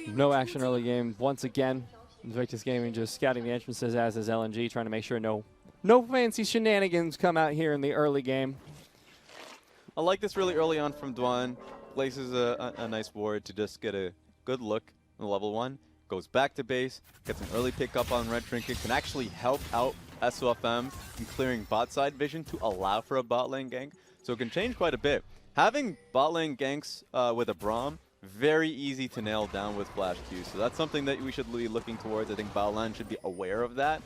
No action early game. Once again, Invictus Gaming just scouting the entrances, as is LNG, trying to make sure no fancy shenanigans come out here in the early game. I like this really early on from Dwan. Places a nice ward to just get a good look in level 1. Goes back to base, gets an early pickup on Red Trinket, can actually help out SOFM in clearing bot side vision to allow for a bot lane gank. So it can change quite a bit. Having bot lane ganks with a Braum, very easy to nail down with Flash Q. So that's something that we should be looking towards. I think Baolan should be aware of that.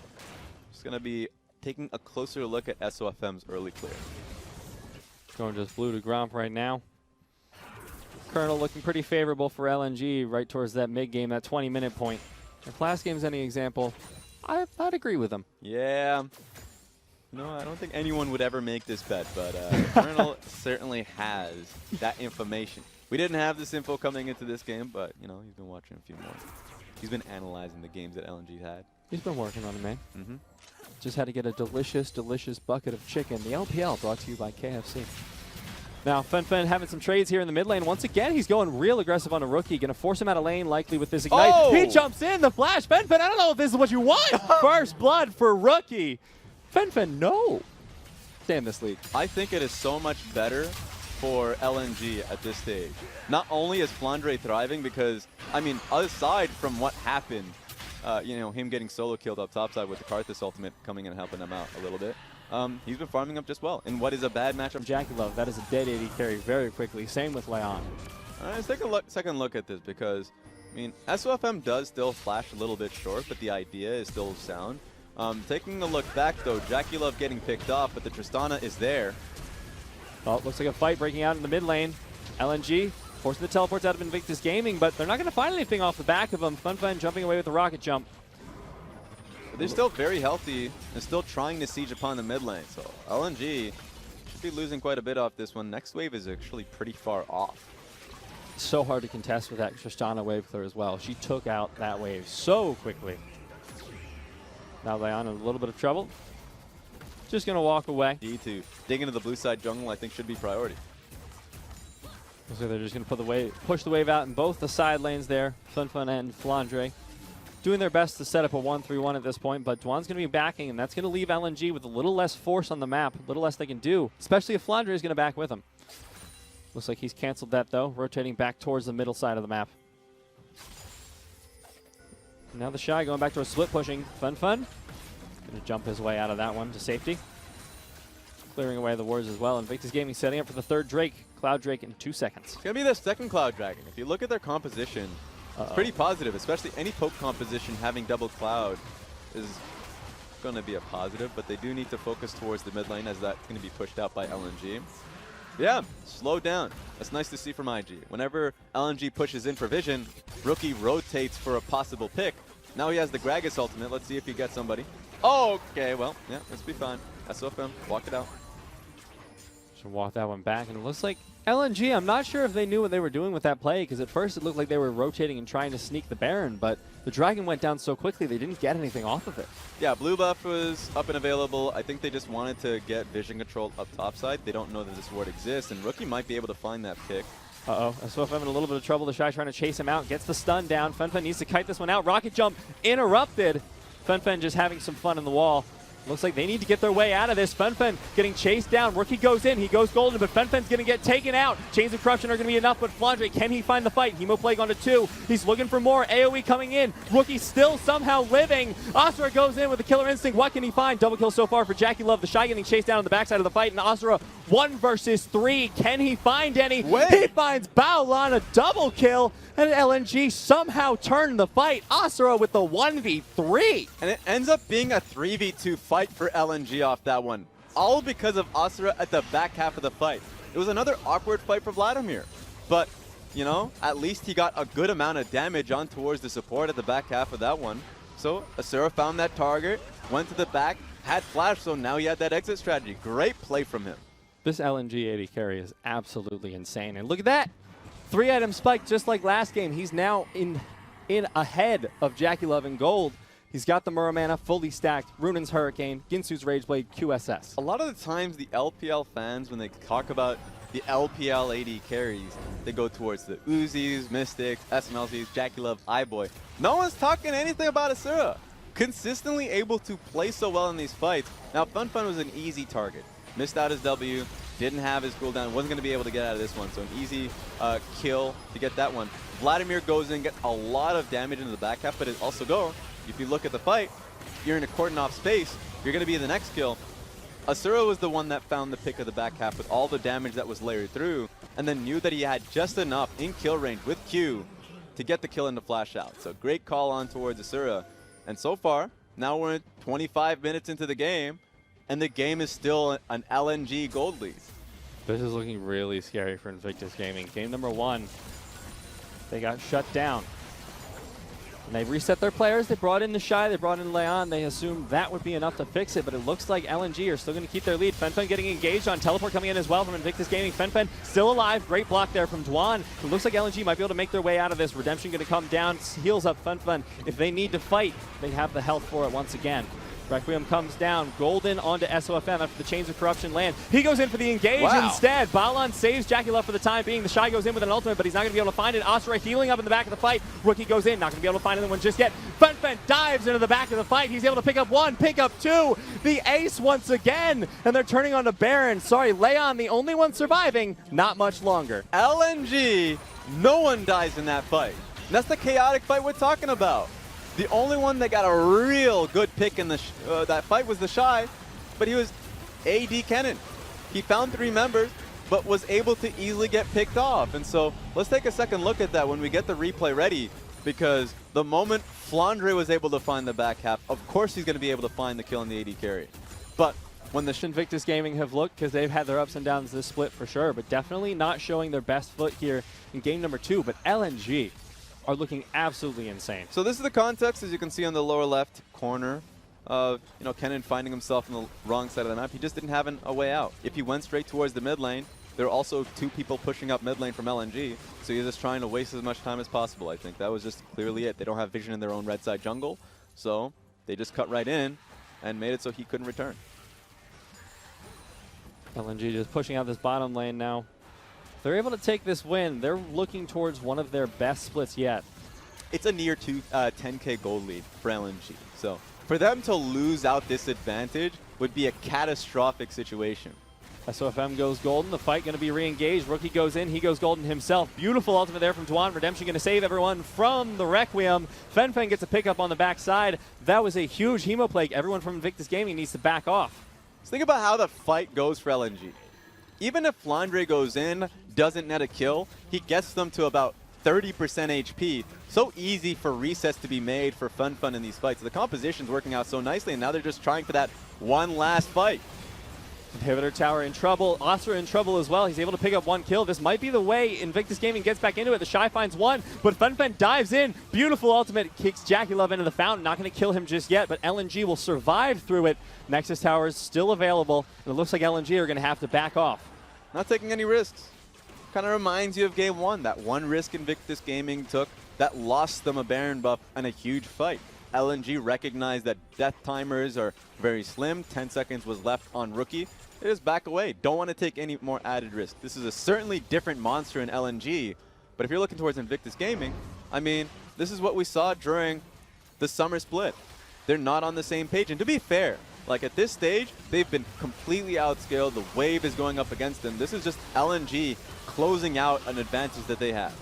Just going to be taking a closer look at SOFM's early clear. Going just blue to Gromp right now. Colonel looking pretty favorable for LNG right towards that mid game, that 20-minute point. If last game's any example, I'd agree with him. Yeah. No, I don't think anyone would ever make this bet, but Colonel certainly has that information. We didn't have this info coming into this game, but, you know, he's been watching a few more. He's been analyzing the games that LNG had. He's been working on it, man. Mm-hmm. Just had to get a delicious, delicious bucket of chicken. The LPL brought to you by KFC. Now, Fen having some trades here in the mid lane. Once again, he's going real aggressive on a rookie. Going to force him out of lane, likely with this ignite. Oh! He jumps in, the flash. Fen, I don't know if this is what you want. First blood for rookie. Fen, no. Damn this league. I think it is so much better for LNG at this stage. Not only is Flandre thriving because, I mean, aside from what happened, you know, him getting solo killed up topside with the Karthus ultimate coming in and helping him out a little bit. He's been farming up just well in what is a bad matchup. Jackie Love, that is a dead 80 carry very quickly. Same with Leon. All right, let's take a second look at this because, I mean, SOFM does still flash a little bit short, but the idea is still sound. Taking a look back, though, Jackie Love getting picked off, but the Tristana is there. Well, it looks like a fight breaking out in the mid lane. LNG forcing the teleports out of Invictus Gaming, but they're not going to find anything off the back of them. Fen jumping away with the rocket jump. They're still very healthy and still trying to siege upon the mid lane. So LNG should be losing quite a bit off this one. Next wave is actually pretty far off. So hard to contest with that Tristana wave clear as well. She took out that wave so quickly. Now Leon in a little bit of trouble. Just going to walk away. D2. Dig into the blue side jungle, I think, should be priority. So they're just going to push the wave out in both the side lanes there. Fen and Flandre doing their best to set up a 1-3-1 at this point, but Dwan's going to be backing, and that's going to leave LNG with a little less force on the map, a little less they can do, especially if Flandre is going to back with him. Looks like he's canceled that, though, rotating back towards the middle side of the map. Now the Shy going back to a split pushing. Fen going to jump his way out of that one to safety. Clearing away the wards as well. Invictus Gaming setting up for the third Drake. Cloud Drake in 2 seconds. It's going to be the second Cloud Dragon. If you look at their composition, it's pretty positive, especially any poke composition having double Cloud is going to be a positive, but they do need to focus towards the mid lane as that's going to be pushed out by LNG. Yeah, slow down. That's nice to see from IG. Whenever LNG pushes in for vision, rookie rotates for a possible pick. Now he has the Gragas ultimate. Let's see if he gets somebody. Oh, okay, well, yeah, let's be fine. SOFM, walk it out. Should walk that one back, and it looks like LNG, I'm not sure if they knew what they were doing with that play, because at first it looked like they were rotating and trying to sneak the Baron, but the Dragon went down so quickly they didn't get anything off of it. Yeah, blue buff was up and available. I think they just wanted to get vision control up topside. They don't know that this ward exists, and rookie might be able to find that pick. SOFM in a little bit of trouble. The Shy trying to chase him out, gets the stun down. Fen needs to kite this one out. Rocket jump interrupted. Fen just having some fun in the wall. Looks like they need to get their way out of this. Fen getting chased down. Rookie goes in. He goes golden, but Fen's going to get taken out. Chains of Corruption are going to be enough, but Flandre, can he find the fight? Hemoplague onto 2. He's looking for more. AoE coming in. Rookie still somehow living. Asura goes in with the Killer Instinct. What can he find? Double kill so far for Jackie Love. The Shy getting chased down on the backside of the fight, and Asura 1 versus 3. Can he find any? He finds Baolan, a double kill, and LNG somehow turned the fight. Asura with the 1v3. And it ends up being a 3v2 fight for LNG off that one. All because of Asura at the back half of the fight. It was another awkward fight for Vladimir. But, you know, at least he got a good amount of damage on towards the support at the back half of that one. So Asura found that target, went to the back, had flash, so now he had that exit strategy. Great play from him. This LNG 80 carry is absolutely insane. And look at that. 3-item spike just like last game. He's now in ahead of Jackie Love in gold. He's got the Muramana fully stacked, Runan's Hurricane, Ginsu's Rageblade, QSS. A lot of the times the LPL fans, when they talk about the LPL AD carries, they go towards the Uzis, Mystics, SMLCs, Jackie Love, iBoy. No one's talking anything about Asura. Consistently able to play so well in these fights. Now, FunFun was an easy target. Missed out his W, didn't have his cooldown, wasn't going to be able to get out of this one, so an easy kill to get that one. Vladimir goes in, gets a lot of damage into the back half, but it also go, if you look at the fight, you're in a cordon off space, you're going to be the next kill. Asura was the one that found the pick of the back half with all the damage that was layered through, and then knew that he had just enough in kill range with Q to get the kill and to flash out. So great call on towards Asura. And so far, now we're 25 minutes into the game, and the game is still an LNG gold lead. This is looking really scary for Invictus Gaming. Game number 1, they got shut down. And they reset their players. They brought in the Shy, they brought in Leon. They assumed that would be enough to fix it, but it looks like LNG are still going to keep their lead. FenFen getting engaged on teleport coming in as well from Invictus Gaming. FenFen still alive. Great block there from Dwan. It looks like LNG might be able to make their way out of this. Redemption going to come down, heals up FenFen. If they need to fight, they have the health for it once again. Requiem comes down, Golden onto SOFM after the Chains of Corruption land. He goes in for the engage instead. Balon saves Jackie Love for the time being. The Shy goes in with an ultimate, but he's not going to be able to find it. Asura healing up in the back of the fight. Rookie goes in, not going to be able to find anyone just yet. FenFen dives into the back of the fight. He's able to pick up 1, pick up 2. The ace once again, and they're turning on to Baron. Sorry, Leon, the only one surviving, not much longer. LNG, no one dies in that fight. And that's the chaotic fight we're talking about. The only one that got a real good pick in the that fight was the Shy, but he was AD Kennen. He found 3 members, but was able to easily get picked off. And so let's take a second look at that when we get the replay ready, because the moment Flandre was able to find the back half, of course he's going to be able to find the kill in the AD carry. But when the Invictus Gaming have looked, because they've had their ups and downs this split for sure, but definitely not showing their best foot here in game number 2, but LNG are looking absolutely insane. So this is the context, as you can see on the lower left corner of Kennen finding himself on the wrong side of the map. He just didn't have a way out. If he went straight towards the mid lane, there are also 2 people pushing up mid lane from LNG, so he's just trying to waste as much time as possible. I think that was just clearly it. They don't have vision in their own red side jungle, so they just cut right in and made it so he couldn't return. LNG just pushing out this bottom lane now. If they're able to take this win, they're looking towards one of their best splits yet. It's a near 10K gold lead for LNG. So for them to lose out this advantage would be a catastrophic situation. SOFM goes golden. The fight going to be re-engaged. Rookie goes in. He goes golden himself. Beautiful ultimate there from Dwan. Redemption going to save everyone from the Requiem. FenFen gets a pickup on the backside. That was a huge Hemoplague. Everyone from Invictus Gaming needs to back off. So think about how the fight goes for LNG. Even if Flandre goes in, doesn't net a kill, he gets them to about 30% HP. So easy for resets to be made for FunFun in these fights. The composition's working out so nicely, and now they're just trying for that one last fight. Inhibitor Tower in trouble. Asura in trouble as well. He's able to pick up 1 kill. This might be the way Invictus Gaming gets back into it. The Shy finds 1, but FunFen dives in. Beautiful ultimate. Kicks Jackie Love into the fountain. Not going to kill him just yet, but LNG will survive through it. Nexus Tower is still available, and it looks like LNG are going to have to back off. Not taking any risks. Kind of reminds you of game 1. That one risk Invictus Gaming took that lost them a Baron buff and a huge fight. LNG recognized that death timers are very slim. 10 seconds was left on Rookie. They just back away. Don't want to take any more added risk. This is a certainly different monster in LNG, but if you're looking towards Invictus Gaming, I mean, this is what we saw during the summer split. They're not on the same page, and to be fair, like at this stage, they've been completely outscaled. The wave is going up against them. This is just LNG closing out an advantage that they have.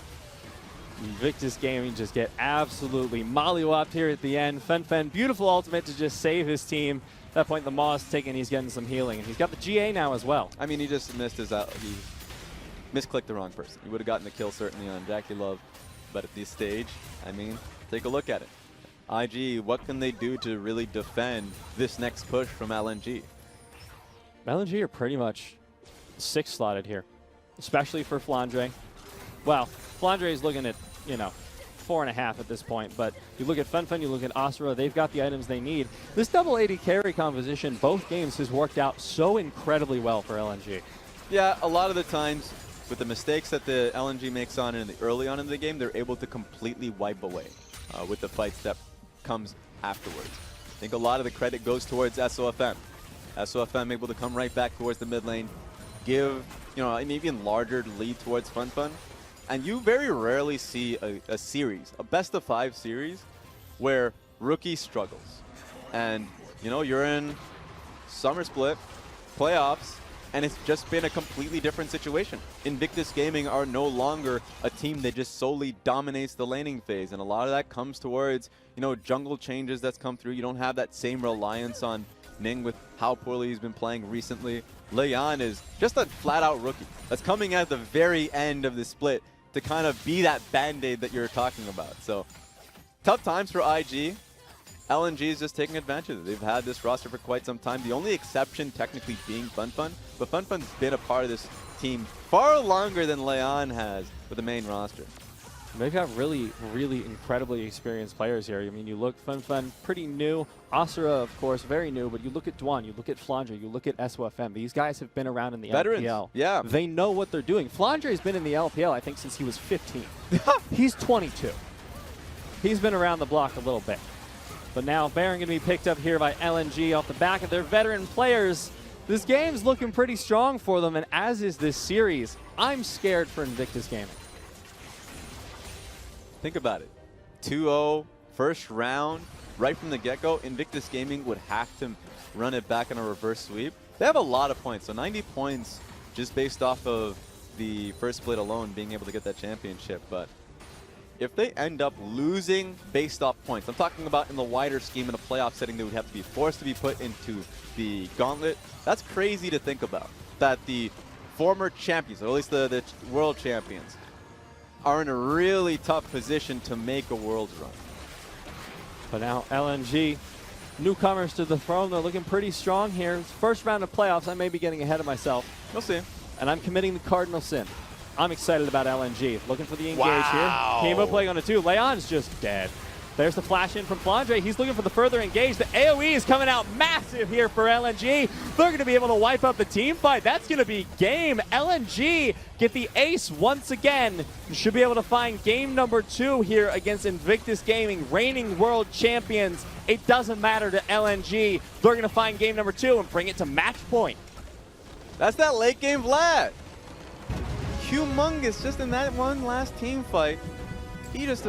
Invictus Gaming just get absolutely mollywopped here at the end. FenFen, beautiful ultimate to just save his team. At that point, the Maw's taken, he's getting some healing. And he's got the GA now as well. I mean, he just missed his out. He misclicked the wrong person. He would have gotten the kill certainly on Jackie Love. But at this stage, I mean, take a look at it. IG, what can they do to really defend this next push from LNG? LNG are pretty much 6 slotted here, especially for Flandre. Well, Flandre is looking at, 4.5 at this point, but you look at FunFun, you look at Asura, they've got the items they need. This double AD carry composition, both games, has worked out so incredibly well for LNG. Yeah, a lot of the times, with the mistakes that the LNG makes early on in the game, they're able to completely wipe away with the fights that comes afterwards. I think a lot of the credit goes towards SOFM. SOFM able to come right back towards the mid lane, give an even larger lead towards FunFun. And you very rarely see a series, a best-of-5 series, where rookie struggles. And, you're in summer split, playoffs, and it's just been a completely different situation. Invictus Gaming are no longer a team that just solely dominates the laning phase, and a lot of that comes towards, jungle changes that's come through. You don't have that same reliance on Ning with how poorly he's been playing recently. Leon is just a flat-out rookie that's coming at the very end of the split to kind of be that band-aid that you're talking about. So, tough times for IG. LNG is just taking advantage of it. They've had this roster for quite some time. The only exception technically being FunFun, but FunFun's been a part of this team far longer than Leon has with the main roster. They've got really, really incredibly experienced players here. I mean, you look FunFun, pretty new. Asura, of course, very new. But you look at Dwan, you look at Flandre, you look at SOFM. These guys have been around in the Veterans. LPL. Yeah. They know what they're doing. Flandre has been in the LPL, I think, since he was 15. He's 22. He's been around the block a little bit. But now Baron going to be picked up here by LNG off the back of their veteran players. This game's looking pretty strong for them, and as is this series. I'm scared for Invictus Gaming. Think about it. 2-0, first round, right from the get-go. Invictus Gaming would have to run it back in a reverse sweep. They have a lot of points, so 90 points just based off of the first split alone, being able to get that championship. But if they end up losing based off points, I'm talking about in the wider scheme in a playoff setting, they would have to be forced to be put into the gauntlet. That's crazy to think about, that the former champions, or at least the world champions, are in a really tough position to make a Worlds run. But now LNG, newcomers to the throne, they're looking pretty strong here. It's first round of playoffs. I may be getting ahead of myself. We'll see. And I'm committing the cardinal sin. I'm excited about LNG. Looking for the engage Wow. here. Kamo playing on a 2. Leon's just dead. There's the flash in from Flandre. He's looking for the further engage. The AoE is coming out massive here for LNG. They're going to be able to wipe up the team fight. That's going to be game. LNG get the ace once again. Should be able to find game number 2 here against Invictus Gaming, reigning world champions. It doesn't matter to LNG. They're going to find game number 2 and bring it to match point. That's that late game Vlad. Humongous just in that one last team fight. He just